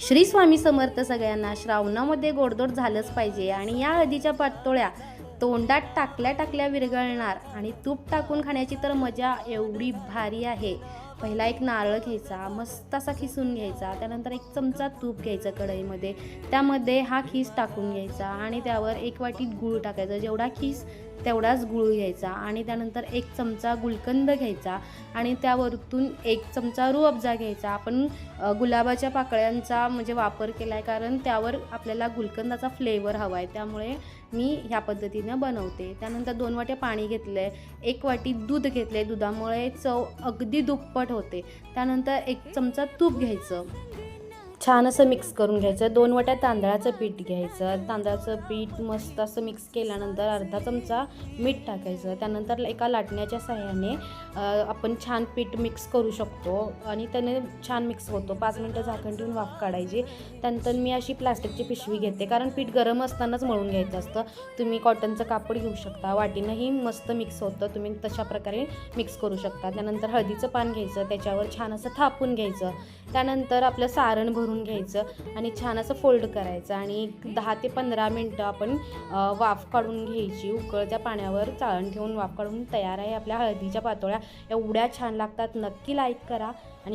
श्री स्वामी समर्थ सगळ्यांना. श्रावणामध्ये गोडधोड झालंच पाहिजे आणि या हळदीच्या पातोळ्या तोंडात टाकल्या टाकल्या विरघळणार आणि तूप टाकून खाण्याची तर मजा एवढी भारी आहे. पहिला एक नारळ घ्यायचा, मस्त असा खिसून घ्यायचा, त्यानंतर एक चमचा तूप घ्यायचं कढईमध्ये, त्यामध्ये हा खीस टाकून घ्यायचा आणि त्यावर एक वाटी गूळ टाकायचा, जेवढा खीस तेवढाच गूळ घ्यायचा आणि त्यानंतर एक चमचा गुलकंद घ्यायचा आणि त्यावरतून एक चमचा रूह अफजा घ्यायचा. आपण गुलाबाच्या पाकळ्यांचा म्हणजे वापर केला आहे, कारण त्यावर आपल्याला गुलकंदाचा फ्लेवर हवा आहे, त्यामुळे मी ह्या पद्धतीनं बनवते. त्यानंतर 2 वाट्या पाणी घेतलं आहे, 1 वाटी दूध घेतलं आहे, दुधामुळे चव अगदी दुप्पट होते. त्यानंतर 1 चमचा तूप घ्यायचं, छान असं मिक्स करून घ्यायचं. 2 वाट्या तांदळाचं पीठ घ्यायचं, तांदळाचं पीठ मस्त असं मिक्स केल्यानंतर अर्धा चमचा मीठ टाकायचं. त्यानंतर एका लाटण्याच्या साहाय्याने आपण छान पीठ मिक्स करू शकतो आणि त्याने छान मिक्स होतो. 5 मिनटं झाकण ठेवून वाफ काढायची. त्यानंतर मी अशी प्लास्टिकची पिशवी घेते, कारण पीठ गरम असतानाच मळून घ्यायचं असतं. तुम्ही कॉटनचं कापड घेऊ शकता, वाटीनंही मस्त मिक्स होतं, तुम्ही तशा प्रकारे मिक्स करू शकता. त्यानंतर हळदीचं पान घ्यायचं, त्याच्यावर छान असं थापून घ्यायचं. त्यानंतर आपलं सारण भरून घ्यायचं आणि छान असं फोल्ड करायचं आणि 10 ते 15 मिनटं आपण वाफ काढून घ्यायची. उकळत्या पाण्यावर चाळण ठेवून वाफ काढून तयार आहे आपल्या हळदीच्या पातोळ्या. एवढ्या छान लागतात. नक्की लाईक करा आणि